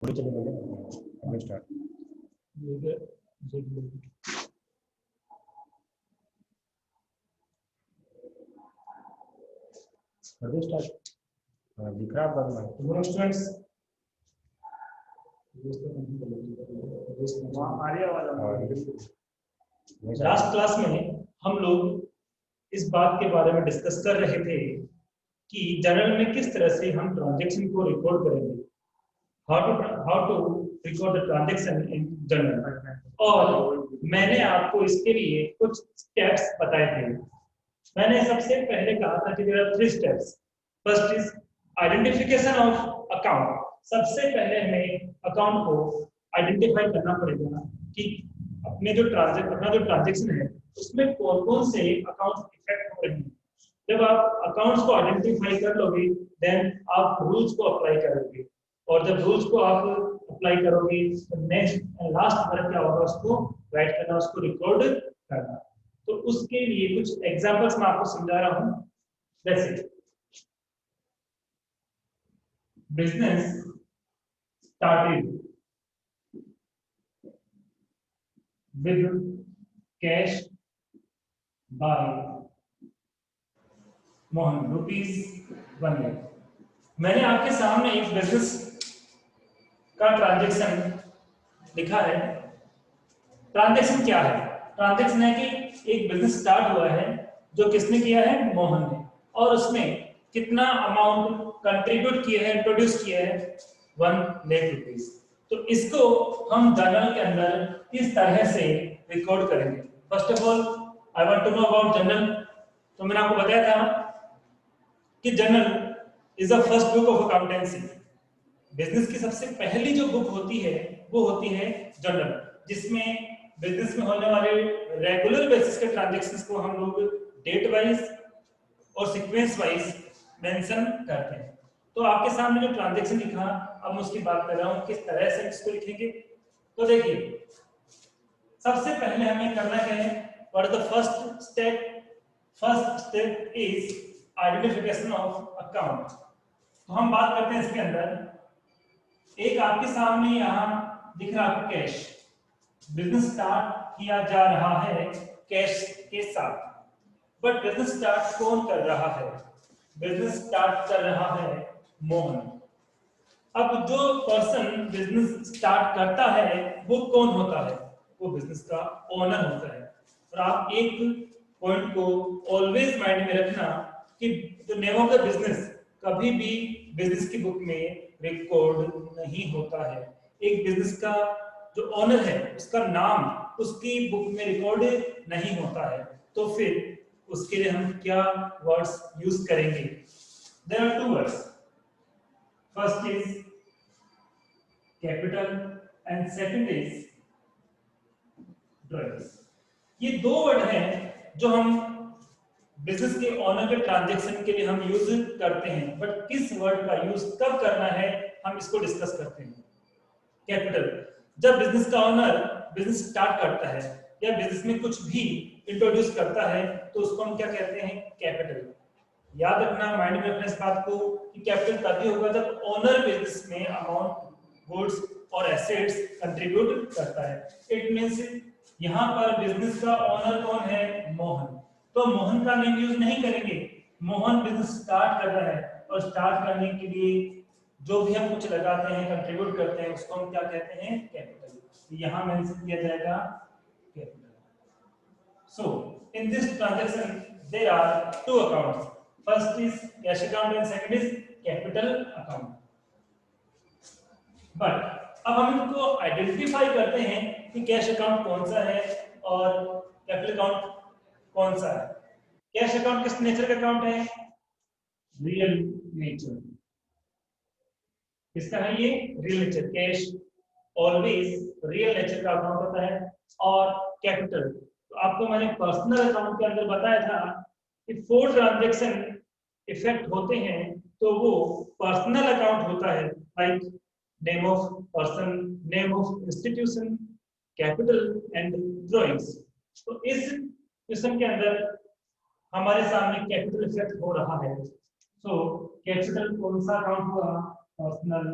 Start दिख रहा है स्टूडेंट्स लास्ट क्लास में हम लोग इस बात के बारे में डिस्कस कर रहे थे कि जर्नल में किस तरह से हम ट्रांजैक्शन को रिकॉर्ड करेंगे, how to record the transaction in journal. और मैंने आपको इसके लिए कुछ स्टेप्स बताए थे। मैंने सबसे पहले कहा था कि there are 3 steps. First is identification of account. सबसे पहले हमें अकाउंट को आइडेंटिफाई करना पड़ेगा कि अपना जो ट्रांजैक्शन है उसमें कौन कौन से अकाउंट इफेक्ट हो रहे हैं। जब आप अकाउंट्स को आइडेंटिफाई कर लोगे देन आप रूल्स को अप्लाई करोगे, और जब रूल्स को आप अप्लाई करोगे तो नेक्स्ट लास्ट वर्क क्या होगा, उसको राइट करना, उसको रिकॉर्ड करना। तो उसके लिए कुछ एग्जांपल्स मैं आपको समझा रहा हूं। जैसे business started with cash by Mohan ₹1 lakh। मैंने आपके सामने एक बिजनेस का ट्रांजैक्शन लिखा है। ट्रांजैक्शन क्या है? ट्रांजैक्शन है कि एक बिजनेस स्टार्ट हुआ है जो किसने किया है, मोहन ने, और उसमें कितना अमाउंट कंट्रीब्यूट किया है, इंट्रोड्यूस किया है, ₹1 लाख। तो इसको हम जर्नल के अंदर इस तरह से रिकॉर्ड करेंगे। First of all I want to know about journal. तो मैंने आपको बताया था कि journal is the first book of accountancy. Business की सबसे पहली जो बुक होती है वो होती है जर्नल, जिसमें बिजनेस में होने वाले रेगुलर बेसिस के ट्रांजैक्शंस को हम लोग डेट वाइज और सीक्वेंस वाइज मेंशन करते हैं। तो आपके सामने जो ट्रांजैक्शन लिखा, अब मैं उसकी बात कर रहा हूं किस तरह से इसको लिखेंगे। तो देखिए, सबसे पहले हमें करना क्या है, what is the first step? First step is identification of account. तो हम बात करते हैं इसके अंदर। एक आपके सामने यहां दिख रहा है कैश। बिजनेस स्टार्ट किया जा रहा है कैश के साथ, बट बिजनेस स्टार्ट कौन कर रहा है? बिजनेस स्टार्ट कर रहा है मोहन। अब जो पर्सन बिजनेस स्टार्ट करता है वो कौन होता है? वो बिजनेस का ओनर होता है। और आप एक पॉइंट को ऑलवेज माइंड में रखना कि the name of the business कभी भी बिजनेस की बुक में रिकॉर्ड नहीं होता है। एक बिजनेस का जो ओनर है उसका नाम उसकी बुक में रिकॉर्ड नहीं होता है। तो फिर उसके लिए हम क्या वर्ड्स यूज करेंगे? There are 2 words. First is capital and second is drawings. ये 2 वर्ड हैं जो हम बिजनेस के ओनर के ट्रांजैक्शन के लिए हम यूज करते हैं, बट किस वर्ड का यूज कब करना है हम इसको डिस्कस करते हैं। कैपिटल, जब बिजनेस का ओनर बिजनेस स्टार्ट करता है या बिजनेस में कुछ भी इंट्रोड्यूस करता है तो उसको हम क्या कहते हैं, कैपिटल। याद रखना, माइंड में रखना इस बात को कि कैपिटल तभी होगा जब ओनर बिजनेस में अमाउंट, गुड्स और एसेट्स कंट्रीब्यूट करता है। इट मींस यहां पर बिजनेस का ओनर कौन है, मोहन। तो मोहन का नेम यूज नहीं करेंगे। मोहन बिजनेस स्टार्ट कर रहा है और स्टार्ट करने के लिए जो भी हम कुछ लगाते हैं, कंट्रीब्यूट करते हैं, उसको हम क्या कहते हैं, कैपिटल। यहां मेंशन किया जाएगा capital. So in this transaction there are 2 accounts. First is cash account and second is capital account. But अब हम इनको आइडेंटिफाई करते हैं कि कैश अकाउंट कौन सा है और कैपिटल अकाउंट कौन सा है। कैश अकाउंट किस नेचर का अकाउंट है, रियल नेचर। किसका है ये, real nature. Cash always real nature का अकाउंट होता है। और कैपिटल, तो आपको मैंने पर्सनल अकाउंट के अंदर बताया था कि 4 ट्रांजैक्शन इफेक्ट होते हैं तो वो पर्सनल अकाउंट होता है, like name of person, name of institution, capital and drawings. तो इस क्वेश्चन के अंदर हमारे सामने कैपिटल इफेक्ट हो रहा है। सो कैपिटल कौन सा अकाउंट हुआ, पर्सनल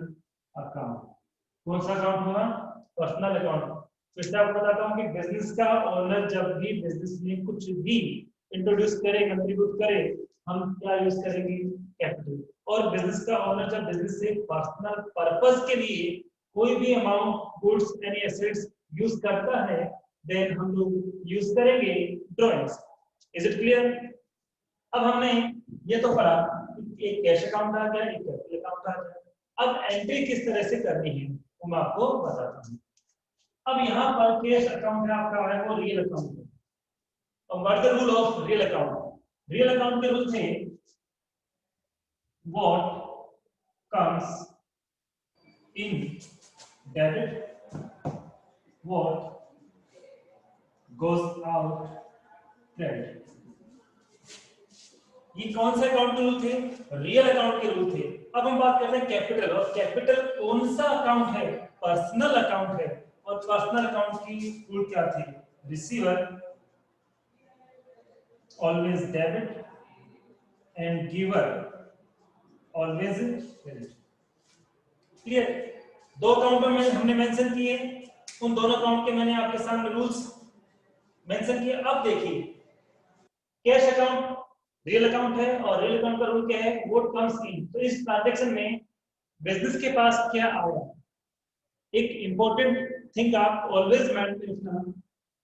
अकाउंट। कौन सा अकाउंट हुआ? Personal account. फिर से आपको बताता हूँ कि बिजनेस का ओनर जब भी बिजनेस में कुछ भी इंट्रोड्यूस करे, कंट्रीब्यूट करे, हम क्या यूज करेंगे? कैपिटल। और बिजनेस का ओनर जब बिजनेस से पर्सनल पर्पस के लिए कोई भी amount goods and assets use करता है, देन हम लोग यूज करेंगे ड्रॉइंग्स। Is it clear? अब हमने ये तो पढ़ा कि एक कैश अकाउंट आ गया, एक कैपिटल अकाउंट आ गया। अब एंट्री किस तरह से करनी है वो मैं आपको बताता हूँ। अब यहाँ पर कैश अकाउंट है आपका, है वो रियल अकाउंट है। अब what the rule of real account? Real account के रूल थे what comes in debit, what goes out credit. ये कौन से अकाउंट के रूल थे? रियल अकाउंट के रूल थे। अब हम बात करते हैं कैपिटल। और कैपिटल कौन सा अकाउंट है? पर्सनल अकाउंट है। और पर्सनल अकाउंट की रूल क्या थी? Receiver always debit and giver always credit. Clear? दो अकाउंट में हमने मेंशन किए, उन दोनों अकाउंट के मैंने आपके सामने रूल्स मेंशन किए। अब देखिए, कैश अकाउंट रियल अकाउंट है और रियल अकाउंट का रूल क्या है? What comes in. तो इस ट्रांजैक्शन में बिजनेस के पास क्या आया? एक इंपॉर्टेंट थिंग आप ऑलवेज माइंड में रखना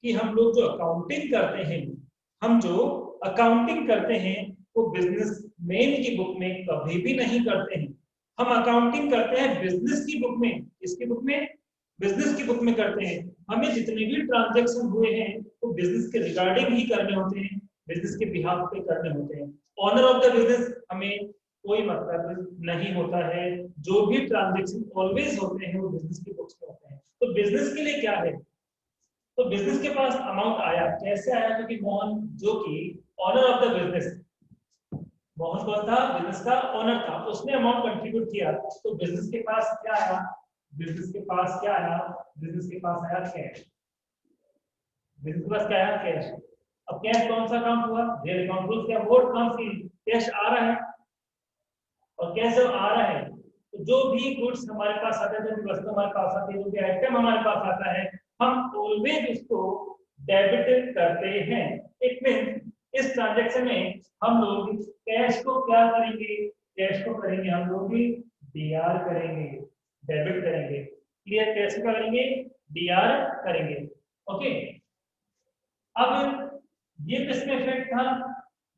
कि हम लोग जो अकाउंटिंग करते हैं, वो बिजनेस मैन की बुक में कभी भी नहीं करते हैं। हम अकाउंटिंग करते हैं बिजनेस की बुक में। इसकी बुक में? बिजनेस की बुक में करते हैं। हमें जितने भी ट्रांजैक्शन हुए हैं वो बिजनेस के रिगार्डिंग ही करने होते हैं, बिजनेस के बिहाफ पे करने होते हैं। ऑनर ऑफ द बिजनेस हमें कोई मतलब नहीं होता है। जो भी ट्रांजैक्शन ऑलवेज होते हैं वो बिजनेस की बुक्स में होते हैं। तो बिजनेस के लिए क्या है? तो बिजनेस के पास अमाउंट आया, कैसे आया? क्योंकि मोहन जो कि owner of the business, Mohan कौन था? बिजनेस का ओनर था, उसने अमाउंट कंट्रीब्यूट किया। तो बिजनेस के पास क्या आया? बिजनेस के पास क्या आया? बिजनेस के पास आया कैश। बिजनेस के पास क्या आया? कैश। अब कैश कौन सा अकाउंट हुआ? Real account. रूल क्या? What comes in. कैश आ रहा है, और कैश जब आ रहा है तो जो भी गुड्स हमारे पास आते हैं, जो भी वस्तु हमारे पास आती है, जो भी आइटम हमारे पास आता है, हम ऑलवेज उसको डेबिट करते हैं। इट मींस इस ट्रांजैक्शन में हम लोग कैश को क्या करेंगे? कैश को करेंगे हम लोग भी डीआर करेंगे, डेबिट करेंगे। क्लियर? कैश को करेंगे डीआर करेंगे। ओके। अब ये किसमें इफेक्ट था?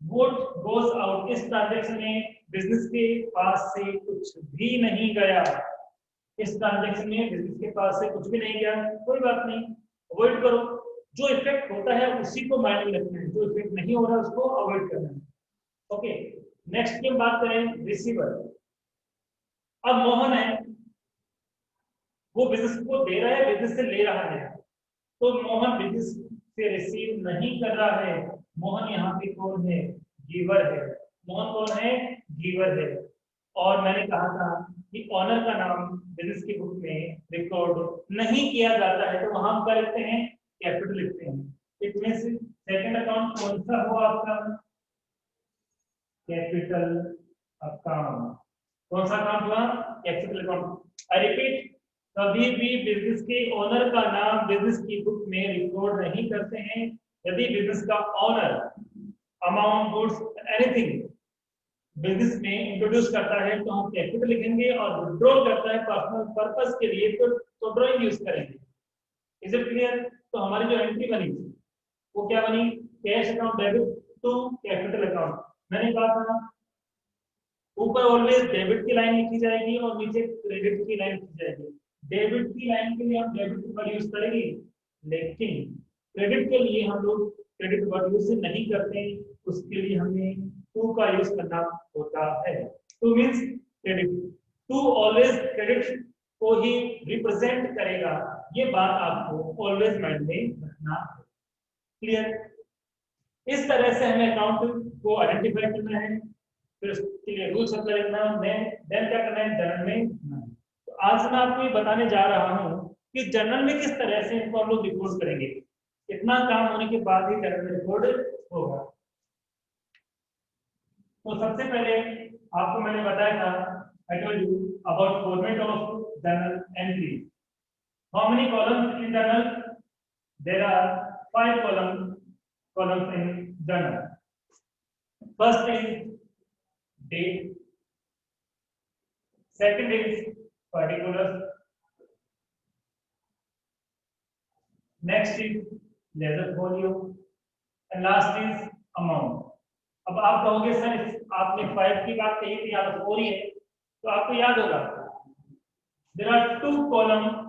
Vote goes out. इस ट्रांजैक्शन में बिजनेस के पास से कुछ भी नहीं गया। इस ट्रांजैक्शन में बिजनेस के पास से कुछ भी नहीं गया, कोई बात नहीं, अवॉइड करो। जो इफेक्ट होता है उसी को माइंड में रखना है, जो इफेक्ट नहीं हो रहा है उसको अवॉइड करना है। ओके। नेक्स्ट की हम बात करें रिसीवर। अब मोहन है, वो बिजनेस को दे रहा है, बिजनेस से ले रहा है। तो मोहन बिजनेस से रिसीव नहीं कर रहा है। मोहन यहाँ पे कौन है? गिवर है। मोहन कौन है? गिवर है। और मैंने कहा था कि ऑनर का नाम बिजनेस की बुक में रिकॉर्ड नहीं किया जाता है, तो वहां हम क्या लिखते हैं? कैपिटल लिखते हैं। इट मींस सेकंड अकाउंट कौन सा हुआ आपका? Capital account. कौन सा अकाउंट हुआ? Capital account. आई रिपीट, कभी भी बिजनेस के ओनर का नाम बिजनेस की बुक में रिकॉर्ड नहीं करते हैं। यदि बिजनेस का owner amount goods anything business में इंट्रोड्यूस करता है तो हम कैपिटल लिखेंगे, और विड्रॉ करता है पर्सनल पर्पस के लिए तो ड्रॉइंग यूज करेंगे। Is it clear? तो हमारी जो एंट्री बनी वो क्या बनी? Cash account debit to capital account. मैंने कहा था ऊपर ऑलवेज डेबिट की लाइन लिखी जाएगी और नीचे क्रेडिट की लाइन लिखी जाएगी। डेबिट की लाइन के लिए हम डेबिट वर्ड यूज करेंगे, लेकिन क्रेडिट के लिए हम लोग क्रेडिट वर्ड यूज नहीं करते। उसके लिए हमें टू का यूज करना होता है। To means credit. To always credit को ही रिप्रेजेंट करेगा। ये बात आपको ऑलवेज माइंड में रखना है। क्लियर? इस तरह से हमें अकाउंट को आइडेंटिफाई करना है, फिर उसके लिए रूल्स अप्लाई करना है, देन क्या करना है? जनरल में। तो आज मैं आपको ये बताने जा रहा हूँ कि जनरल में किस तरह से इनको हम लोग रिपोर्ट करेंगे। इतना काम होने के बाद ही जनरल में रिपोर्ट होगा। तो सबसे पहले आपको मैंने बताया था, I told you about format of journal entry. How many columns in journal? There are 5 columns in journal. First is date, second is particulars, next is ledger folio, and last is amount. अब आप कहोगे sir आपने 5 की बात कही थी, आप 4 ही है, तो आपको याद होगा there are 2 columns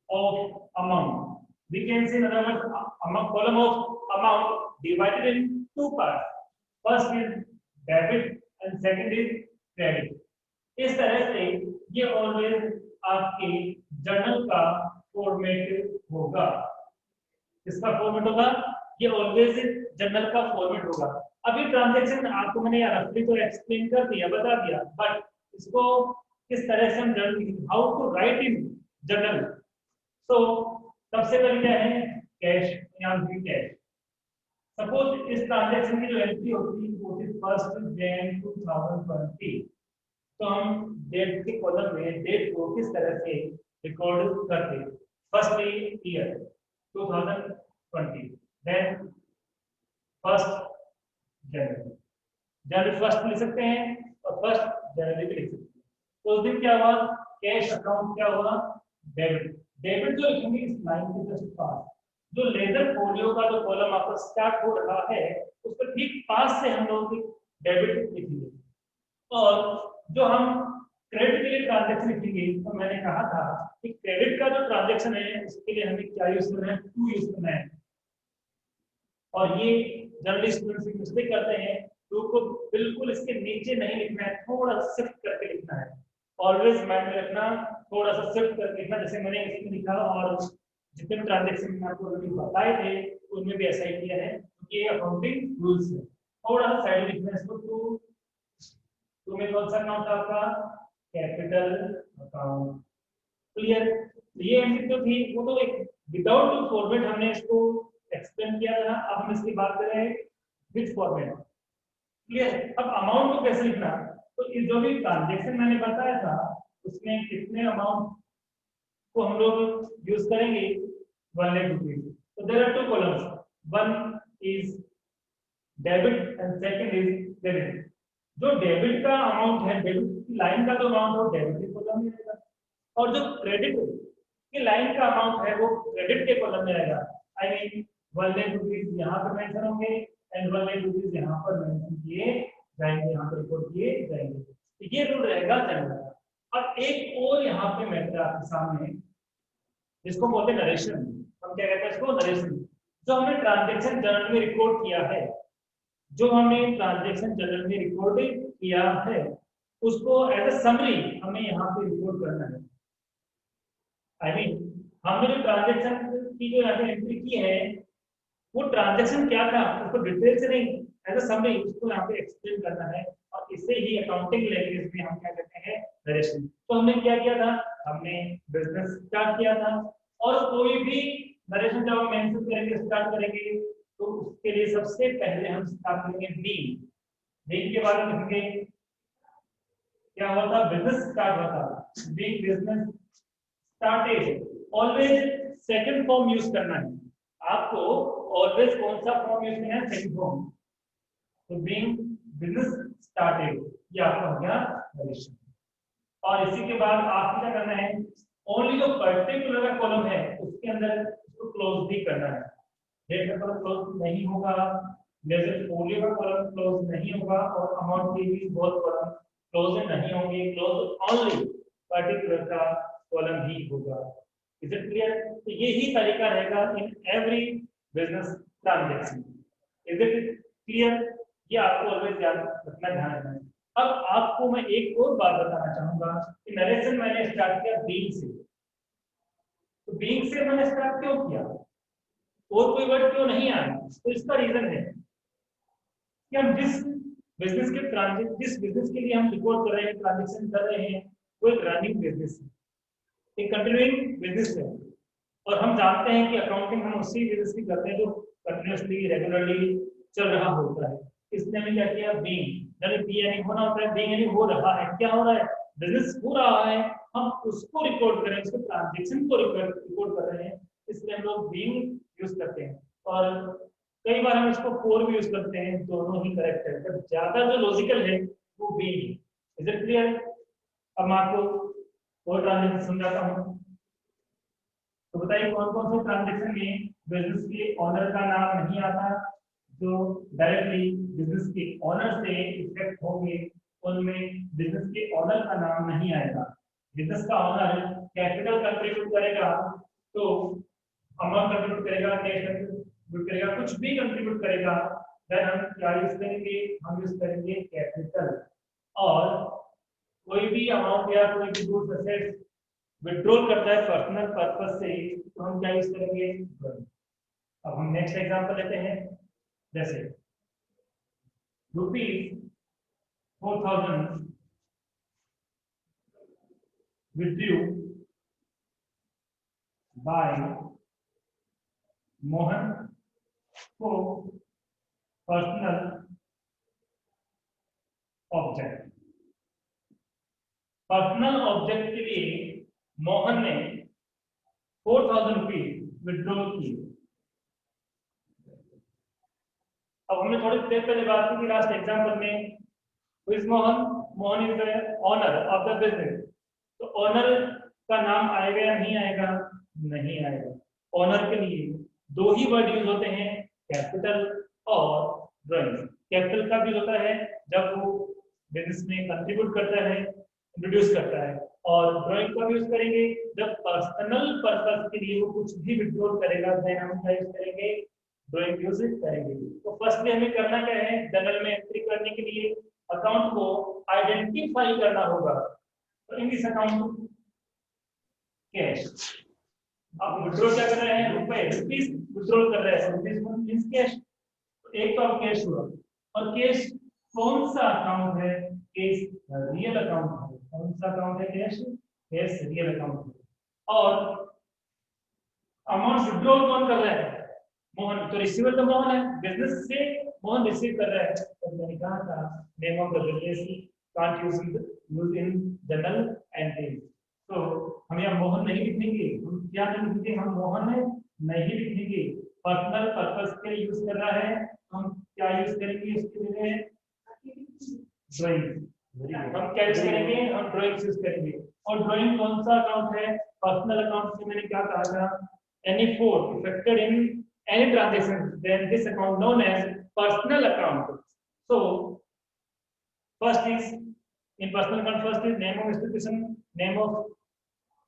of amount. We can say in other words column of amount divided in 2 parts. First is debit and second is credit. इस तरह से ये ऑलवेज आपके जर्नल का फॉर्मेट होगा। इसका फॉर्मेट होगा, ये ऑलवेज जर्नल का फॉर्मेट होगा। अभी ट्रांजैक्शन आपको मैंने रफली तो एक्सप्लेन कर दिया, बता दिया, बट इसको किस तरह से हम journal, how to write in journal. So सबसे पहले क्या है, कैश, कैश। सपोज इस ट्रांजैक्शन की जो एंट्री होती है वो थी 1 जनवरी 2020, तो हम डेट के कॉलम में डेट को किस तरह से रिकॉर्ड करते हैं। फर्स्ट ईयर 2020, देन 1 जनवरी, जनवरी 1 लिख सकते हैं और 1 जनवरी भी लिख सकते हैं। तो उस दिन क्या हुआ, कैश अकाउंट क्या हुआ, डेबिट। डेबिट जो लिखेंगे इस लाइन के जस्ट पास, जो लेजर फोलियो का जो कॉलम आपका स्टार्ट हो रहा है उसके ठीक पास से हम लोग डेबिट लिखेंगे। और जो हम क्रेडिट के लिए ट्रांजैक्शन लिखेंगे, तो मैंने कहा था कि क्रेडिट का जो ट्रांजैक्शन है उसके लिए हमें क्या यूज करना है, टू यूज करना है। और ये जनरली स्टूडेंट्स मिस्टेक करते हैं, टू को बिल्कुल इसके नीचे नहीं लिखना है, थोड़ा शिफ्ट करके लिखना है। ऑलवेज माइंड में रखना, थोड़ा सा शिफ्ट करके लिखना, जैसे मैंने इसमें लिखा और जितने भी ट्रांजैक्शन मैंने आपको ऑलरेडी बताए थे उनमें भी ऐसा ही किया है, क्योंकि ये अकाउंटिंग रूल्स है। थोड़ा सा साइड लिखना है इसको। टू में कौन सा अकाउंट था आपका, कैपिटल अकाउंट। क्लियर। ये एंट्री तो थी, वो तो एक विदाउट टू फॉर्मेट हमने इसको एक्सप्लेन किया था। अब हम इसकी बात कर रहे हैं विद फॉर्मेट। क्लियर। अब अमाउंट को कैसे लिखना, तो इस जो भी ट्रांजैक्शन मैंने बताया था उसमें कितने अमाउंट को हम लोग यूज करेंगे, 1 लाख रुपीज। तो there are 2 columns, one is debit and second is credit. जो डेबिट का अमाउंट है, डेबिट की लाइन का जो अमाउंट है वो डेबिट के कॉलम में रहेगा, और जो क्रेडिट की लाइन का अमाउंट है वो क्रेडिट के कॉलम में रहेगा। आई मीन 1 लाख रुपीज यहाँ पर मेंशन होंगे एंड 1 लाख रुपीज यहाँ पर मेंशन किए जाएंगे, यहाँ पर रिकॉर्ड किए जाएंगे। तो ये रूल रहेगा जनरल का। अब एक और यहाँ पे मैटर आपके सामने, जिसको बोलते हैं नरेशन। हम क्या कहते हैं इसको, नरेशन। जो हमने ट्रांजैक्शन जर्नल में रिकॉर्ड किया है, जो हमने ट्रांजैक्शन जर्नल में रिकॉर्ड किया है उसको एज अ समरी हमें यहाँ पे रिकॉर्ड करना है। आई मीन हमने जो ट्रांजैक्शन की जो यहाँ पे एंट्री की है वो ट्रांजैक्शन क्या था उसको डिटेल से नहीं, एज अ समरी उसको यहाँ पे एक्सप्लेन करना है। और इसे ही अकाउंटिंग लैंग्वेज में हम क्या कहते हैं, नरेशन। तो हमने क्या किया था, हमने बिजनेस स्टार्ट किया था, और कोई भी नरेशन जब हम मेंशन करेंगे, स्टार्ट करेंगे, तो उसके लिए सबसे पहले हम स्टार्ट करेंगे बीइंग। बीइंग के बारे में लिखेंगे क्या हुआ था, बिजनेस स्टार्ट हुआ था, being business started. Always second form use करना है आपको, ऑलवेज कौन सा फॉर्म यूज करना है, सेकंड फॉर्म। तो बीइंग बिजनेस स्टार्टेड ये आपका हो गया नरेशन। और इसी के बाद आपको क्या करना है, ओनली जो पर्टिकुलर कॉलम है उसके अंदर उसको क्लोज भी करना है। डेट का कॉलम क्लोज नहीं होगा, लेजर फोलियो का कॉलम क्लोज नहीं होगा, और अमाउंट के भी बहुत कॉलम क्लोज नहीं होंगे। क्लोज ओनली पर्टिकुलर का कॉलम ही होगा। Is it clear? तो यही तरीका रहेगा in every business transaction. Is it clear? ये आपको ऑलवेज याद रखना, ध्यान रखना है। अब आपको मैं एक और बात बताना चाहूंगा कि नरेशन मैंने स्टार्ट किया बीइंग से। तो बीइंग से मैंने स्टार्ट क्यों किया, और कोई वर्ड क्यों नहीं आया, तो इसका रीजन है कि हम जिस बिजनेस के लिए हम रिकॉर्ड कर रहे हैं, ट्रांजैक्शन कर रहे हैं, वो एक रनिंग बिजनेस है, एक कंटिन्यूइंग बिजनेस है। और हम जानते हैं कि अकाउंटिंग हम उसी बिजनेस की करते हैं जो कंटिन्यूअसली रेगुलरली चल रहा होता है। इसने हमें क्या किया, बीइंग, यानी बी यानी होना होता है, बीइंग यानी हो रहा है। क्या हो रहा है, बिजनेस हो रहा है, हम उसको रिकॉर्ड कर रहे हैं, उसके ट्रांजेक्शन को रिकॉर्ड कर रहे हैं, इसलिए हम लोग बीइंग यूज करते हैं। और कई बार हम इसको फॉर भी यूज करते हैं, दोनों ही करेक्ट है, बट ज्यादा जो लॉजिकल है वो बीइंग है। Is it clear? अब मैं आपको और ट्रांजेक्शन समझाता हूँ। तो बताइए कौन कौन से ट्रांजेक्शन में बिजनेस के ऑनर का नाम नहीं आता, जो डायरेक्टली बिजनेस के ऑनर से इफेक्ट होंगे, उनमें बिजनेस के ऑनर का नाम नहीं आएगा। बिजनेस का ऑनर कैपिटल कंट्रीब्यूट करेगा तो अमाउंट कंट्रीब्यूट करेगा, कैश कंट्रीब्यूट करेगा, कुछ भी कंट्रीब्यूट करेगा, देन हम क्या यूज करेंगे, हम यूज करेंगे कैपिटल। और कोई भी अमाउंट या कोई भी गुड्स एसेट्स विड्रॉल करता है पर्सनल पर्पस से, तो हम क्या यूज करेंगे, ड्राइंग। अब हम नेक्स्ट एग्जांपल लेते हैं, जैसे ₹4,000 withdrew by मोहन को पर्सनल ऑब्जेक्ट। पर्सनल ऑब्जेक्ट के लिए मोहन ने 4,000 रुपीज विड्रॉ किए। अब हमने थोड़ी देर पहले बात की थी लास्ट एग्जांपल में, Mohan is the owner of the business. तो ओनर का नाम आएगा या नहीं आएगा? नहीं आएगा। ओनर के लिए दो ही वर्ड यूज होते हैं, कैपिटल और ड्राइंग। कैपिटल का भी होता है जब वो बिजनेस में कंट्रीब्यूट करता है, इंट्रोड्यूस करता है, और ड्राइंग का भी यूज करेंगे जब पर्सनल पर्पस के लिए वो कुछ भी विड्रॉ करेगा, देन हम क्या यूज करेंगे, ड्राइंग यूज करेंगे। तो फर्स्टली हमें करना क्या है, जर्नल में एंट्री करने के लिए अकाउंट को आइडेंटिफाई करना होगा। तो इन दिस अकाउंट कैश, आप विड्रॉ क्या कर रहे हैं, रुपए, रुपीस विड्रॉ कर रहे हैं, रुपीस मींस कैश। तो एक तो कैश हुआ, और कैश कौन सा अकाउंट है, कैश रियल अकाउंट है। कौन सा अकाउंट है, कैश, कैश रियल अकाउंट है। और अमाउंट विड्रॉ कौन कर रहा है, मोहन। तो रिसीवर तो मोहन है, बिजनेस से मोहन रिसीव कर रहा है। तो मैंने कहा था name of the business can't use in general entry. तो हम यहाँ मोहन नहीं लिखेंगे, हम क्या नहीं लिखेंगे, हम मोहन नहीं लिखेंगे। पर्सनल पर्पस के लिए यूज कर रहा है, हम क्या यूज करेंगे उसके लिए, ड्राइंग। हम क्या यूज करेंगे, हम ड्राइंग यूज करेंगे। और ड्राइंग कौन सा अकाउंट है, पर्सनल अकाउंट से मैंने क्या कहा था, any fraud affected in any transaction, then this account known as personal account. So first is in personal account, first is name of institution, name of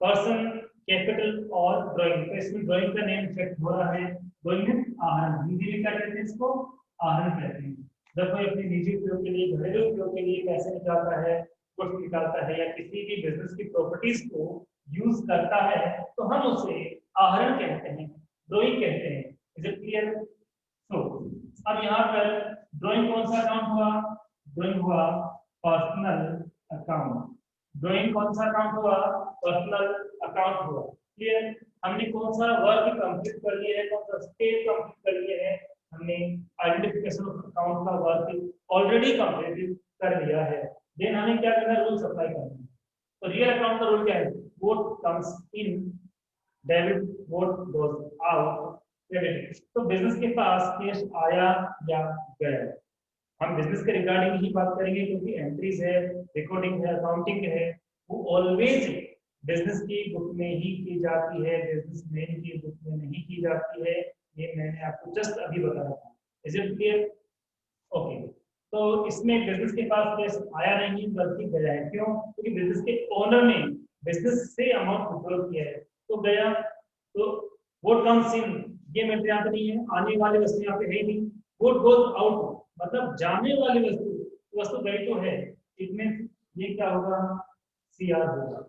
person, capital और drawing। तो इसमें drawing का name effect हो रहा है। drawing है आहरण, हिंदी में क्या कहते हैं इसको, आहरण कहते हैं। जब कोई अपने निजी उपयोग के लिए, घरेलू उपयोग के लिए पैसे निकालता है, कुछ निकालता है, या किसी भी बिजनेस की प्रॉपर्टीज को यूज करता है, तो हम उसे आहरण कहते हैं, ड्राइंग कहते हैं। Is it clear? सो अब यहाँ पर ड्राइंग कौन सा अकाउंट हुआ, ड्राइंग हुआ पर्सनल अकाउंट। ड्राइंग कौन सा अकाउंट हुआ, पर्सनल अकाउंट हुआ। क्लियर? हमने कौन सा वर्क कंप्लीट कर लिया है, कौन सा स्टेप कंप्लीट कर लिया है, हमने आइडेंटिफिकेशन ऑफ अकाउंट का वर्क ऑलरेडी कंप्लीट कर लिया है। देन हमें क्या करना है, रूल्स अप्लाई करना है। तो रियल अकाउंट का रूल क्या है, what comes in debit, what goes out credit. तो बिजनेस के पास कैश आया या गया, हम बिजनेस के रिगार्डिंग ही बात करेंगे, क्योंकि एंट्रीज है, रिकॉर्डिंग है, अकाउंटिंग है, वो ऑलवेज बिजनेस की बुक में ही की जाती है, बिजनेसमैन की बुक में नहीं की जाती है। ये मैंने आपको जस्ट अभी बताया था। Is it clear? ओके। तो इसमें बिजनेस के पास कैश आया नहीं बल्कि गया है। क्यों? क्योंकि बिजनेस के ओनर ने बिजनेस से अमाउंट विड्रॉ किया है, तो गया। तो व्हाट कम्स इन, ये मेरे यहाँ पे नहीं है, आने वाली वस्तु यहाँ पे है ही नहीं। व्हाट गोज आउट मतलब जाने वाली वस्तु, वस्तु गई तो है, इसमें ये क्या होगा, सीआर होगा।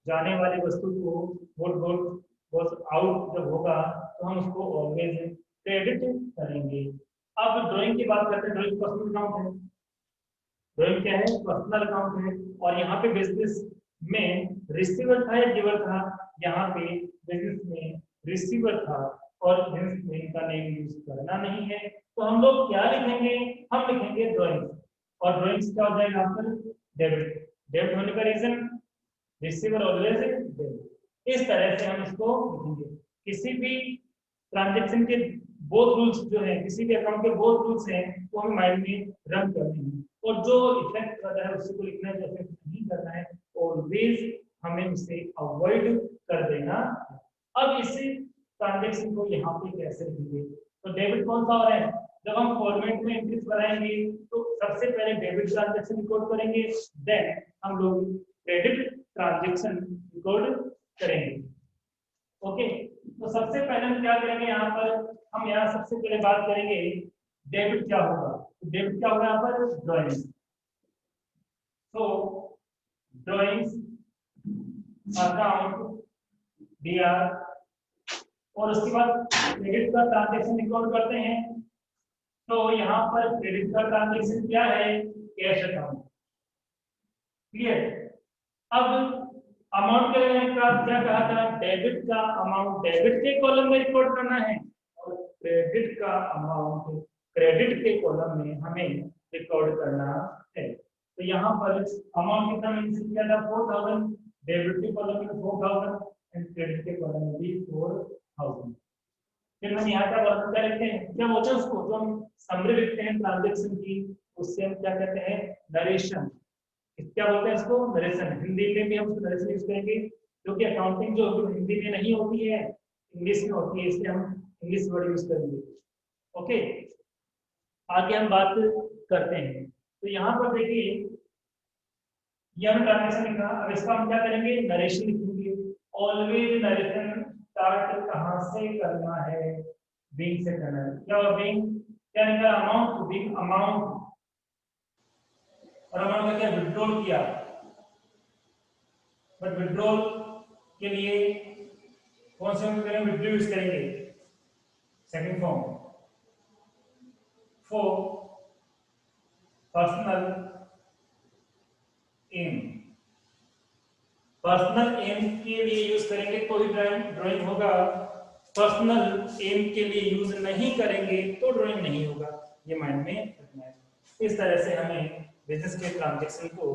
जाने वाली वस्तु को व्हाट गोज आउट जब होगा, तो हम उसको ऑलवेज क्रेडिट करेंगे। अब ड्राइंग की बात करते हैं। ड्राइंग पर्सनल अकाउंट है, ड्राइंग क्या है, पर्सनल अकाउंट है। और यहाँ पे बिजनेस में रिसीवर था या गिवर था, यहाँ पे बिजनेस में रिसीवर था, और बिजनेसमैन का नेम यूज करना नहीं है। तो हम लोग क्या लिखेंगे, हम लिखेंगे ड्राइंग। और ड्राइंग्स क्या हो जाएगा यहाँ पर, डेबिट। डेबिट होने का रीजन, रिसीवर ऑलवेज डेबिट। इस तरह से हम इसको लिखेंगे। किसी भी ट्रांजेक्शन के बोथ रूल्स जो है, किसी भी अकाउंट के बोथ रूल्स हैं, वो हमें माइंड में रन करने हैं, और जो इफेक्ट कर रहा है उसी को लिखना है, जो इफेक्ट नहीं करना है ऑलवेज हमें उसे अवॉइड कर देना। अब इस ट्रांजेक्शन को यहाँ पे कैसे लिखेंगे? तो डेबिट कौन सा हो रहा है? जब हम फॉर्मेट में एंट्रीज बनाएंगे तो सबसे पहले डेबिट ट्रांजैक्शन रिकॉर्ड करेंगे, देन हम लोग क्रेडिट ट्रांजैक्शन रिकॉर्ड करेंगे। ओके, तो सबसे पहले हम क्या करेंगे? यहाँ पर हम यहाँ सबसे पहले बात करेंगे डेबिट क्या होगा। तो डेबिट क्या होगा यहाँ पर? ड्राइंग्स। तो ड्राइंग्स अकाउंट डीआर, और उसके बाद क्रेडिट का ट्रांजैक्शन रिकॉर्ड करते हैं। तो यहाँ पर क्रेडिट का ट्रांजैक्शन क्या है? Cash account. क्लियर? अब अमाउंट का क्या कहा था? डेबिट का अमाउंट डेबिट के कॉलम में रिकॉर्ड करना है, और क्रेडिट का अमाउंट क्रेडिट के कॉलम में हमें रिकॉर्ड करना है। तो यहाँ पर अमाउंट कितना मेंशन किया था? 4000। डेबिट के कॉलम में 4000 एंड क्रेडिट के कॉलम में भी 4000। फिर हम यहाँ क्या वर्णन करते हैं? क्या बोलते हैं उसको? जो हम समरी लिखते हैं ट्रांजैक्शन की, उससे हम क्या कहते हैं? नरेशन। क्या बोलते हैं इसको? नरेशन। हिंदी में भी हम उसको नरेशन यूज करेंगे, क्योंकि अकाउंटिंग जो हिंदी में नहीं होती है, इंग्लिश में होती है, इसलिए हम इंग्लिश वर्ड यूज करेंगे। ओके, आगे हम बात करते हैं। तो यहाँ पर देखिए, ये हमने ट्रांजैक्शन लिखा, अब इसका हम क्या करेंगे? नरेशन लिखेंगे। ऑलवेज नरेशन स्टार्ट कहाँ से करना है? बिंग से करना है। क्या हुआ? बिंग क्या निकला? अमाउंट। तो बिंग अमाउंट, और अमाउंट का क्या? विड्रॉल किया। बट विड्रॉल के लिए कौन से विड्रॉल यूज करेंगे? Second form. For personal aim. Personal aim के लिए यूज करेंगे तो ही ड्राइंग होगा, पर्सनल एम के लिए यूज नहीं करेंगे तो ड्राइंग नहीं होगा। ये माइंड में रखना है। इस तरह से हमें बिजनेस के ट्रांजैक्शन को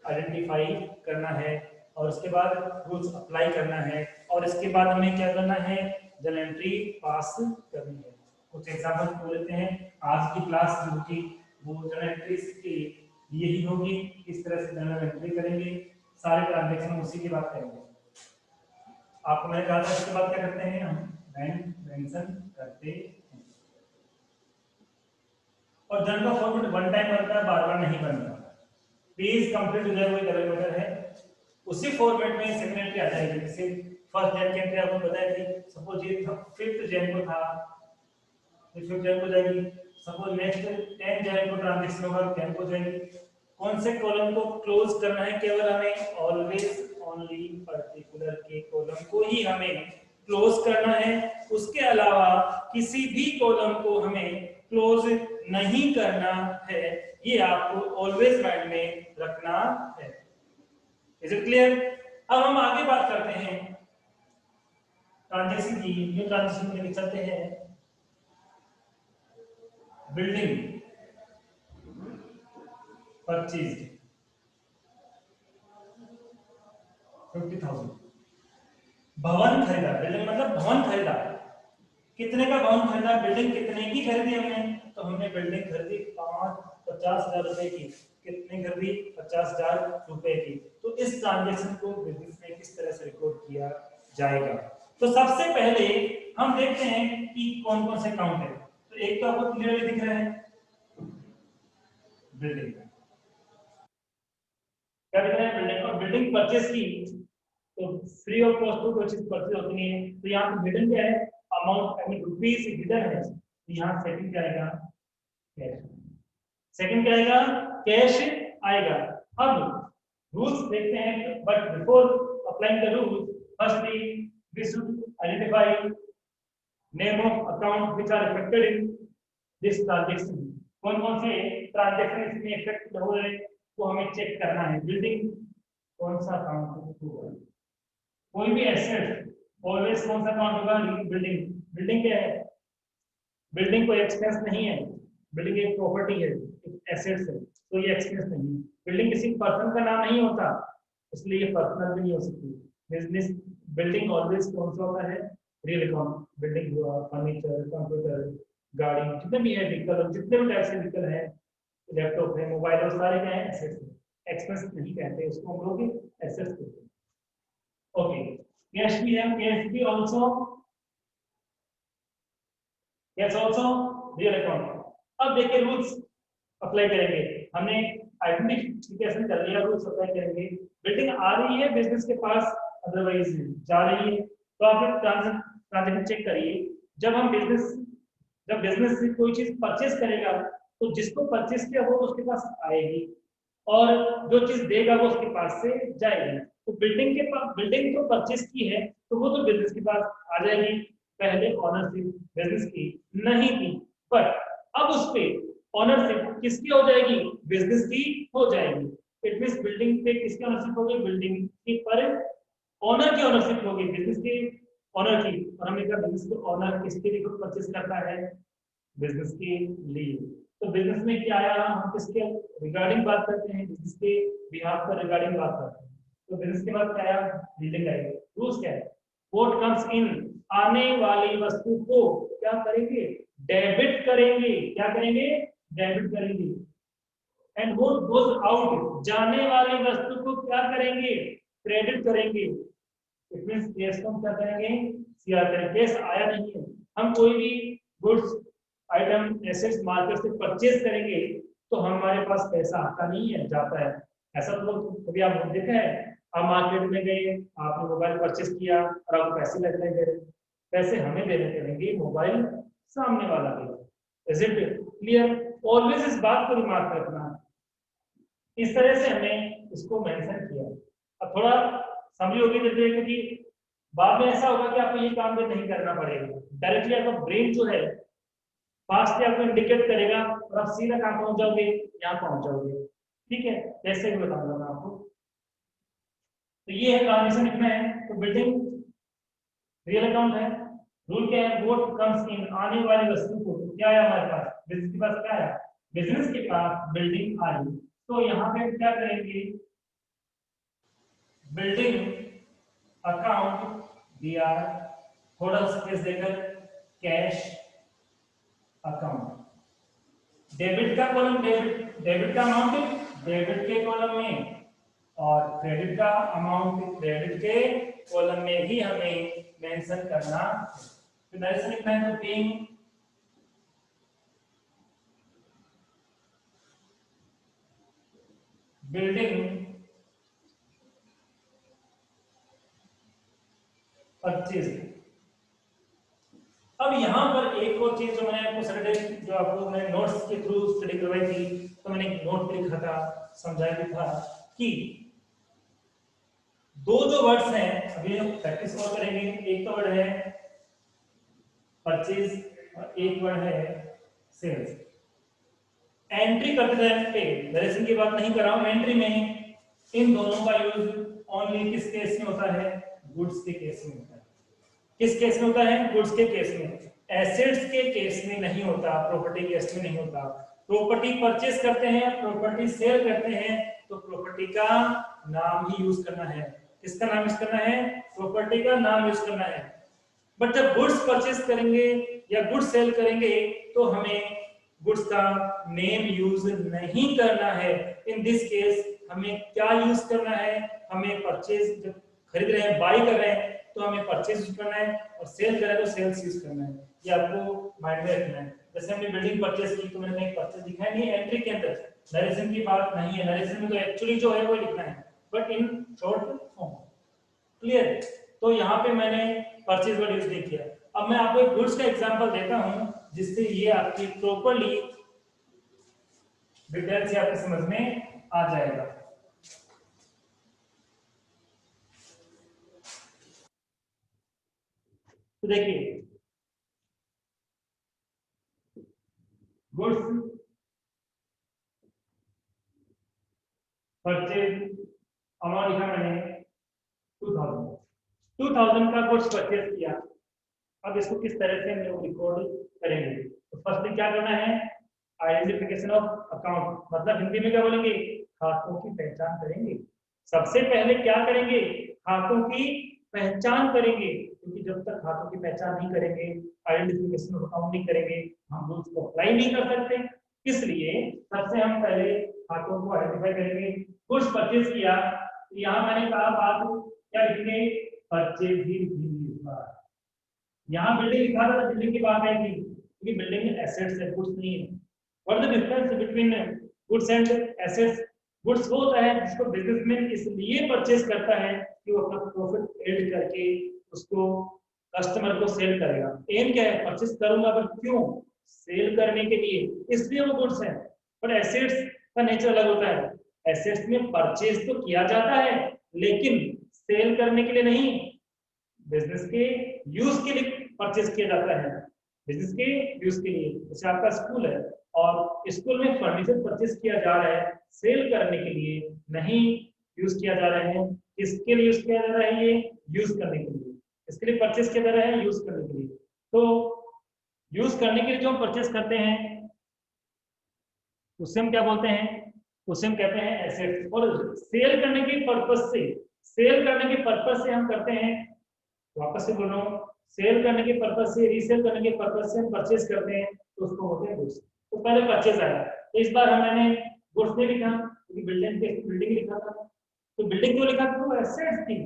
आइडेंटिफाई करना है, और उसके बाद रूल्स अप्लाई करना है, और इसके बाद हमें क्या करना है? जर्नल एंट्री पास करनी है। कुछ एग्जांपल को लेते हैं। आज की क्लास जो होगी वो जर्नल एंट्रीज की यही होगी। इस तरह से जर्नल एंट्री करेंगे, सारे ट्रांजैक्शन उसी की बात करेंगे। आपको मैंने कहा था इसके बाद क्या करते हैं? हम बैंक मेंशन करते हैं, और जर्नल का फॉर्मेट वन टाइम बनता है, बार बार नहीं बनता। पेज कंप्लीट हो जाए वो एक अलग मैटर है। उसी फॉर्मेट में सेकंड एंट्री आ जाएगी। जैसे फर्स्ट जैन की एंट्री आपको बताया थी, सपोज ये 5th जैन को था, तो 5th जैन को जाएगी। सपोज नेक्स्ट 10 जैन को ट्रांजैक्शन होगा, 10 को जाएगी। कौन से कॉलम को क्लोज करना है? केवल हमें ऑलवेज ओनली पर्टिकुलर के कॉलम को ही हमें क्लोज करना है, उसके अलावा किसी भी कॉलम को हमें क्लोज नहीं करना है। ये आपको ऑलवेज माइंड में रखना है। Is it clear? अब हम आगे बात करते हैं ट्रांजैक्शन की। न्यू ट्रांजैक्शन में चलते हैं। Building purchase 50,000। भवन खरीदा। बिल्डिंग मतलब भवन खरीदा। कितने का भवन खरीदा? बिल्डिंग कितने की खरीदी हमने? तो हमने बिल्डिंग खरीदी 50,000 रुपए की। कितने खरीदी? 50,000 रुपए की। तो इस ट्रांजैक्शन को बिजनेस में किस तरह से रिकॉर्ड किया जाएगा? तो सबसे पहले हम देखते हैं कि कौन कौन से अकाउंट है। तो एक तो आपको क्लियरली दिख रहा है बिल्डिंग, क्या दिख रहा है? बिल्डिंग। और बिल्डिंग परचेस की तो फ्री ऑफ कॉस्ट तो कोई चीज परचेज होती नहीं है। तो यहाँ पे हिडन क्या है? Amount, I mean rupees hidden है। यहाँ सेकंड क्या आएगा? कैश। सेकंड क्या आएगा? कैश आएगा। अब रूल्स देखते हैं, but before applying the rules, firstly we should identify name of account which are affected in this transaction. कौन कौन से ट्रांजैक्शन इसमें इफेक्ट हो रहे हैं वो हमें चेक करना है। बिल्डिंग कौन सा अकाउंट होगा? कोई भी एसेट ऑलवेज कौन सा अकाउंट होगा? बिल्डिंग। बिल्डिंग क्या है? बिल्डिंग कोई एक्सपेंस नहीं है। बिल्डिंग एक प्रॉपर्टी है, एक एसेट्स है, तो ये एक्सपेंस नहीं है। बिल्डिंग किसी पर्सन का नाम नहीं होता। इसलिए ये पर्सनल भी नहीं हो सकती। बिजनेस बिल्डिंग ऑलवेज कौन सा होता है, रियल अकाउंट। बिल्डिंग हुआ, फर्नीचर, कंप्यूटर, गाड़ी, जितने भी है व्हीकल, जितने भी टाइप से व्हीकल है, लैपटॉप है, मोबाइल है, सारे क्या है, एसेट्स है। एक्सपेंस नहीं कहते उसको, हम लोग एसेट्स कहते हैं। ओके, कैश भी है, कैश भी also, cash also real account. अब देखिए रूल्स अप्लाई करेंगे। हमने आइडेंटिफिकेशन कर लिया, रूल्स अप्लाई करेंगे। बिल्डिंग आ रही है बिजनेस के पास, अदरवाइज जा रही है, तो आप ट्रांजेक्शन चेक करिए। जब हम बिजनेस जब बिजनेस से कोई चीज परचेस करेगा, तो जिसको परचेस किया वो उसके पास आएगी, और जो चीज देगा वो उसके पास से जाएगी। तो बिल्डिंग के पास, बिल्डिंग तो परचेस की है तो वो तो बिजनेस के पास आ जाएगी। पहले ऑनरशिप बिजनेस की नहीं थी, पर अब उस पे ऑनरशिप किसकी हो जाएगी, बिजनेस की हो जाएगी। इट मींस बिल्डिंग पे किसकी ऑनरशिप होगी, बिल्डिंग की, पर ओनर की ऑनरशिप होगी, बिजनेस की ओनर की। और हमने कहा बिजनेस को ओनर किसके लिए परचेस करता है, बिजनेस के लिए। तो बिजनेस में क्या आया, हम किसके रिगार्डिंग बात करते हैं, बिजनेस के बिहाफ पर रिगार्डिंग बात करते हैं। तो बिजनेस के बाद क्या आया, बिल्डिंग आई। रूल्स क्या है, व्हाट कम्स इन, आने वाली वस्तु को क्या करेंगे, डेबिट करेंगे। क्या करेंगे, डेबिट करेंगे। एंड व्हाट गोज आउट, जाने वाली वस्तु को क्या करेंगे, क्रेडिट करेंगे। इट मींस केस को हम क्या करेंगे, सीआर करेंगे। केस आया नहीं है, हम कोई भी गुड्स आइटम एसेट्स मार्केट से परचेज करेंगे तो हमारे पास पैसा आता नहीं है, जाता है। ऐसा तो कभी आप देखा है, आप मार्केट में गए, आपने मोबाइल परचेज किया और आपको पैसे लगने गए, पैसे हमें देने पड़ेंगे, मोबाइल सामने वाला देगा। Is it clear? ऑलवेज इस बात को दिमाग में रखना। इस तरह से हमने इसको मेंशन किया। अब थोड़ा समझ होगी जल्दी, क्योंकि बाद में ऐसा होगा कि आपको ये काम भी नहीं करना पड़ेगा, डायरेक्टली आपका ब्रेन जो है फास्टली आपको इंडिकेट करेगा और आप सीधा कहाँ पहुंच जाओगे, यहाँ पहुंच जाओगे। ठीक है, जैसे भी बताऊंगा मैं आपको। तो ये है ट्रांजेक्शन लिखना है। तो बिल्डिंग रियल अकाउंट है। रूल क्या है, व्हाट कम्स इन, आने वाली वस्तु को। तो क्या है हमारे पास, बिजनेस के पास क्या है, बिजनेस के पास बिल्डिंग आई। तो यहाँ पे क्या करेंगे, बिल्डिंग अकाउंट दिया, थोड़ा स्पेस देकर कैश अकाउंट। डेबिट का कॉलम, डेबिट का अमाउंट डेबिट के कॉलम में, और क्रेडिट का अमाउंट क्रेडिट के कॉलम में ही हमें मेंशन करना है। तो डायरेक्शन लिखना है, तो बीइंग बिल्डिंग परचेज। अब यहाँ पर एक और चीज जो मैंने आपको सैटरडे, जो आपको मैंने नोट्स के थ्रू स्टडी करवाई थी, तो मैंने एक नोट पे लिखा था, समझाया भी था कि दो जो वर्ड्स हैं, अभी हम प्रैक्टिस और करेंगे। एक तो वर्ड है परचेज और एक वर्ड है सेल्स। एंट्री करते टाइम पे डायरेक्शन की बात नहीं कर रहा हूं, एंट्री में इन दोनों का यूज ओनली किस केस में होता है, गुड्स के केस में होता है। किस केस में होता है, गुड्स के केस में। एसेट्स के केस में नहीं होता, प्रॉपर्टी केस में नहीं होता। प्रॉपर्टी परचेस करते हैं, प्रॉपर्टी सेल करते हैं, तो प्रॉपर्टी का नाम ही यूज करना है। किसका नाम यूज करना है, प्रॉपर्टी का नाम यूज करना है। बट जब गुड्स परचेस करेंगे या गुड्स सेल करेंगे तो हमें गुड्स का नेम यूज नहीं करना है। इन दिस केस हमें क्या यूज करना है, हमें परचेज, जब खरीद रहे हैं, बाई कर रहे हैं, तो हमें परचेज यूज करना है, और सेल कर रहे हैं तो सेल्स यूज करना है। ये आपको माइंड में रखना है। जैसे हमने बिल्डिंग परचेज की तो मैंने कहीं परचेज लिखा है नहीं, एंट्री के अंदर नरेशन की बात नहीं है। नरेशन में तो एक्चुअली जो है वो लिखना है, but in short form. Clear? तो यहाँ पे मैंने परचेज वर्ड यूज नहीं किया। अब मैं आपको एक गुड्स का एग्जांपल देता हूं, जिससे ये आपकी प्रॉपर्ली डिटेल से आपके समझ में आ जाएगा। तो देखिए, गुड्स परचेज अमाउंट लिखा मैंने 2000 का गुड्स परचेज किया। अब इसको किस तरह से हम लोग रिकॉर्ड करेंगे, तो फर्स्ट क्या करना है, आइडेंटिफिकेशन ऑफ अकाउंट, मतलब हिंदी में क्या बोलेंगे, खातों की पहचान करेंगे। सबसे पहले क्या करेंगे, खातों की पहचान करेंगे, क्योंकि जब तक खातों की पहचान नहीं करेंगे, आइडेंटिफिकेशन ऑफ अकाउंट नहीं करेंगे, हम रूल्स को अप्लाई नहीं कर सकते। इसलिए सबसे हम पहले खातों को आइडेंटिफाई करेंगे। गुड्स परचेज किया, यहाँ मैंने कहा बात क्या लिखेंगे, परचेज ही लिखा। यहाँ बिल्डिंग लिखा था, बिल्डिंग की बात आएगी, क्योंकि बिल्डिंग में एसेट्स है, गुड्स नहीं है। What the difference between goods and assets? Goods वो होता है जिसको बिजनेसमैन इसलिए परचेज करता है कि वो अपना प्रॉफिट एड करके उसको कस्टमर को सेल करेगा। एम क्या है, परचेज करूंगा, पर क्यों? सेल करने के लिए, इसलिए वो गुड्स है। पर एसेट्स का नेचर अलग होता है। एसेट्स में परचेज तो किया जाता है, लेकिन सेल करने के लिए नहीं, बिजनेस के यूज के लिए परचेज किया जाता है, बिजनेस के यूज के लिए। जैसे आपका स्कूल है और स्कूल में फर्नीचर परचेज किया जा रहा है, सेल करने के लिए नहीं यूज किया जा रहा है। किसके लिए यूज किया जा रहा है? ये यूज करने के लिए, इसके लिए परचेज किया जा रहा है, यूज करने के लिए। तो यूज करने के लिए जो हम परचेज करते हैं उसे हम क्या बोलते हैं? उसे हम कहते हैं एसेट्स। और सेल करने के पर्पज से, सेल करने के पर्पज से हम करते हैं, वापस से बोल रहा हूँ, सेल करने के पर्पज से, रीसेल करने के पर्पज से हम परचेज करते हैं, तो उसको होते हैं गुड्स। तो पहले परचेज आया, तो इस बार मैंने गुड्स नहीं लिखा क्योंकि बिल्डिंग लिखा था। तो बिल्डिंग क्यों लिखा? तो एसेट्स थी।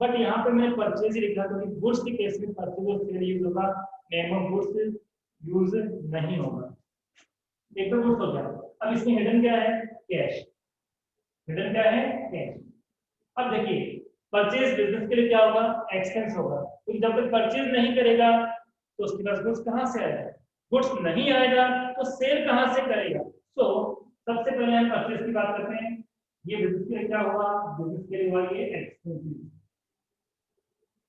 बट यहाँ पे मैंने परचेज ही लिखा क्योंकि गुड्स के केस में परचेज और सेल यूज होगा, नेम ऑफ गुड्स यूज नहीं होगा। एक तो गुड्स हो गया। अब इसमें हिडन क्या है? कैश। हिडन क्या है? कैश। अब देखिए, परचेज बिजनेस के लिए क्या होगा? एक्सपेंस होगा, क्योंकि जब तक परचेज नहीं करेगा तो उसके पास गुड्स कहाँ से आएगा? गुड्स नहीं आएगा तो सेल कहाँ से करेगा? सो सबसे पहले हम परचेज की बात करते हैं। ये बिजनेस के लिए क्या हुआ? बिजनेस के लिए हुआ ये एक्सपेंसिव।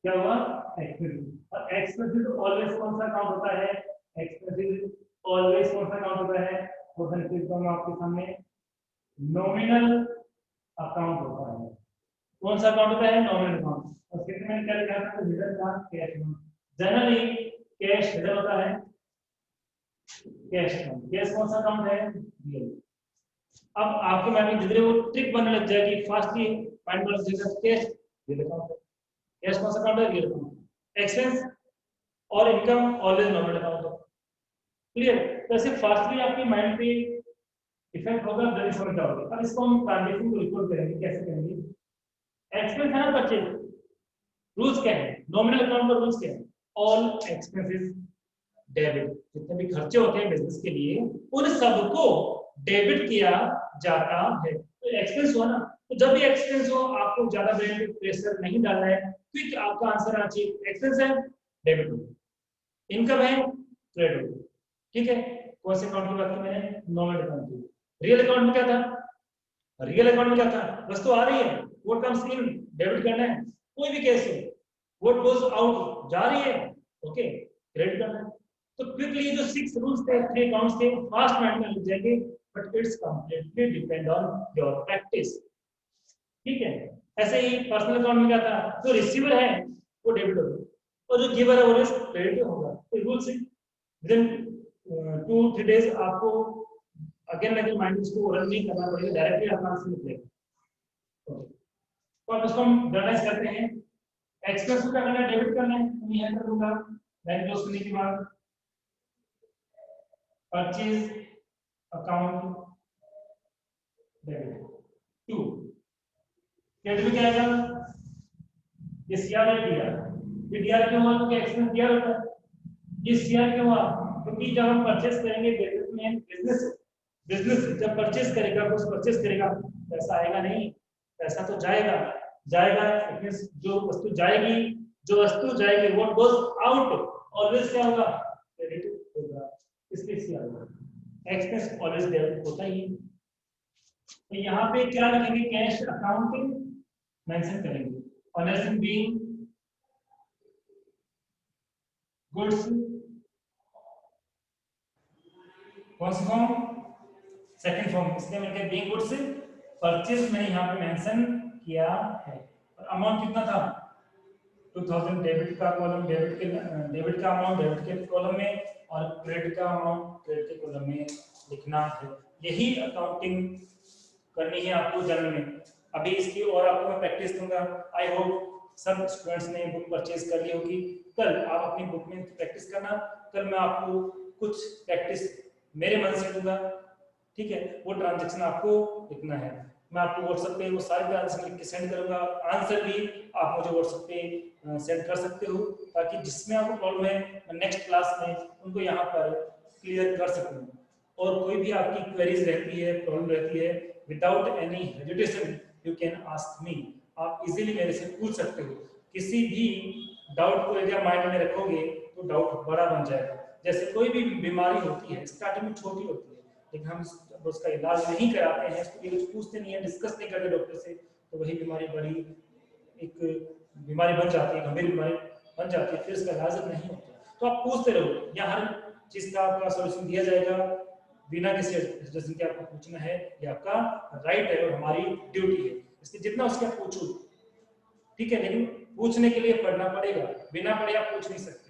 क्या हुआ? एक्सपेंसिव। और एक्सपेंसिव ऑलवेज कौन सा अकाउंट होता है? एक्सपेंसिव ऑलवेज कौन सा अकाउंट होता है? क्वेश्चन लिखता हूं आपके सामने, नॉमिनल अकाउंट होता है। कौन सा अकाउंट होता है? Nominal account. और कितने में क्या लिखा था? हिडन का cash account. Generally cash hidden होता है, कैश अकाउंट। कैश कौन सा अकाउंट है? रियल। अब आपके माइंड में धीरे वो ट्रिक बनने लग जाएगी, फास्टली माइंड में लग जाएगा कैश रियल अकाउंट है। कैश कौन सा अकाउंट है? Real account. एक्सपेंस और इनकम ऑलवेज नॉमिनल अकाउंट है। क्लियर? तो ऐसे फास्टली आपके माइंड पे इफेक्ट होगा, जल्दी समझ जाओगे। अब इसको हम ट्रांजैक्शन को रिकॉर्ड करेंगे। कैसे करेंगे? एक्सपेंस है ना परचेज, रूल्स क्या है? नॉमिनल अकाउंट पर रूल्स क्या है? All expenses debit. जितने भी खर्चे होते हैं बिजनेस के लिए उन सबको डेबिट किया जाता है। तो एक्सपेंस हुआ ना, तो जब भी एक्सपेंस हो आपको ज्यादा ब्रेन पे प्रेशर नहीं डालना है, क्विक आपका आंसर आना चाहिए। एक्सपेंस है डेबिट हो, इनकम है क्रेडिट हो। ठीक है? कौन से अकाउंट की बात की मैंने? नॉमिनल अकाउंट की। रियल अकाउंट में क्या था? रियल अकाउंट में क्या था? वस्तु आ रही है, व्हाट कम्स इन, डेबिट करना है। कोई भी केस हो, व्हाट गोज आउट, जा रही है, ओके, क्रेडिट करना है। तो क्विकली जो 6 रूल्स थे, 3 अकाउंट्स थे, फास्ट माइंड में लिख जाएंगे, but it's completely depend on your practice. ठीक है? ऐसे ही पर्सनल अकाउंट में क्या था? जो रिसीवर है वो डेबिट होगा और जो गिवर है वो क्रेडिट होगा। तो रूल्स विदिन 2-3 डेज आपको अगेन अगेन माइंड इसको रन नहीं करना पड़ेगा, डायरेक्टली अपना से निकलेगा। तो अब इसको हम जर्नलाइज करते हैं। एक्सपेंस को क्या करना है? डेबिट करना है। तो मैं यहां कर दूंगा, बैंक क्लोज करने के बाद परचेज अकाउंट डेबिट 2। क्रेडिट में क्या आएगा? ये सीआर है, डीआर। ये डीआर क्यों हुआ? क्योंकि एक्सपेंस डीआर होता है। ये सीआर क्यों हुआ? क्योंकि जब हम परचेज करेंगे बिजनेस बिजनेस जब परचेज करेगा, कुछ परचेज करेगा, पैसा आएगा नहीं, पैसा तो जाएगा। जाएगा जो वस्तु जाएगी, जो वस्तु जाएगी, व्हाट गोज आउट ऑलवेज क्या होगा? क्रेडिट होगा। इसलिए सीआर होगा। एक्सपेंस ऑलवेज डेबिट होता ही। तो यहाँ पे क्या लिखेंगे? कैश अकाउंटिंग मेंशन करेंगे। ऑनरेशन बीइंग गुड्स, कौन सा फॉर्म? Second form. इसलिए मैंने बीइंग गुड्स परचेज मैंने यहाँ पे मेंशन किया है। और अमाउंट कितना था? 2000 डेबिट का कॉलम, डेबिट का अमाउंट डेबिट के कॉलम में, और क्रेडिट का अमाउंट क्रेडिट के कॉलम में लिखना है। यही अकाउंटिंग करनी है आपको जनरल में। अभी इसकी और आपको मैं प्रैक्टिस दूंगा। आई होप सब स्टूडेंट्स ने बुक परचेज कर ली होगी। कल आप अपनी बुक में प्रैक्टिस करना, कल मैं आपको कुछ प्रैक्टिस मेरे मन से दूंगा, ठीक है? वो ट्रांजैक्शन आपको लिखना है। मैं आपको व्हाट्सएप पे वो सारे ट्रांजैक्शन लिख के सेंड करूंगा। आंसर भी आप मुझे व्हाट्सएप पे सेंड कर सकते हो, ताकि जिसमें आपको प्रॉब्लम है मैं नेक्स्ट क्लास में उनको यहाँ पर क्लियर कर सकूँ। और कोई भी आपकी क्वेरीज रहती है, प्रॉब्लम रहती है, without any hesitation you can ask me. आप इजीली मेरे से पूछ सकते हो। किसी भी डाउट को यदि आप माइंड में रखोगे तो डाउट बड़ा बन जाएगा। जैसे कोई भी बीमारी होती है, स्टार्टिंग में छोटी होती है, लेकिन हम उसका इलाज नहीं कराते हैं, इसको ये कुछ पूछते नहीं है, डिस्कस नहीं करते डॉक्टर से, तो वही बीमारी बड़ी एक बीमारी बन जाती है, गंभीर बीमारी बन जाती है, फिर इसका इलाज नहीं होता। तो आप पूछते रहो, यहाँ हर चीज का आपका सॉल्यूशन दिया जाएगा बिना किसी हेजिटेशन के। आपको पूछना है, ये आपका राइट है और हमारी ड्यूटी है, इसलिए जितना उसके आप पूछो, ठीक है? लेकिन पूछने के लिए पढ़ना पड़ेगा, बिना पढ़े आप पूछ नहीं सकते।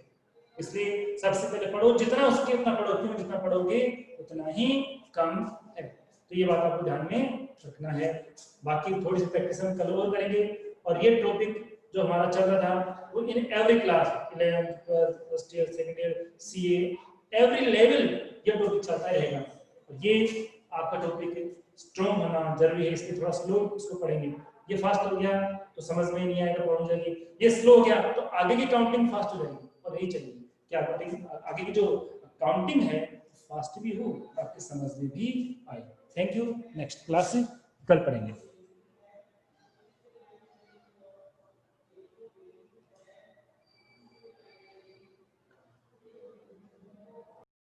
इसलिए सबसे पहले पढ़ो, जितना उसके उतना पढ़ो, क्यों? जितना पढ़ोगे उतना ही कम है। तो ये बात आपको ध्यान में रखना है। बाकी थोड़ी सी प्रैक्टिस हम कल और करेंगे। और ये टॉपिक जो हमारा चल रहा था वो in every class, 11th, 12th, first year, second year, CA, every level ये टॉपिक चलता रहेगा। और ये आपका टॉपिक स्ट्रॉन्ग होना जरूरी है, इसलिए थोड़ा स्लो इसको पढ़ेंगे। ये फास्ट हो गया तो समझ में नहीं आएगा, प्रॉब्लम हो जाएगी। ये स्लो हो गया तो आगे की काउंटिंग फास्ट हो जाएगी, और यही चाहिए कि आप आगे की जो काउंटिंग है फास्ट भी हो, आपके समझ में भी आए। Thank you. नेक्स्ट क्लास कल पढ़ेंगे।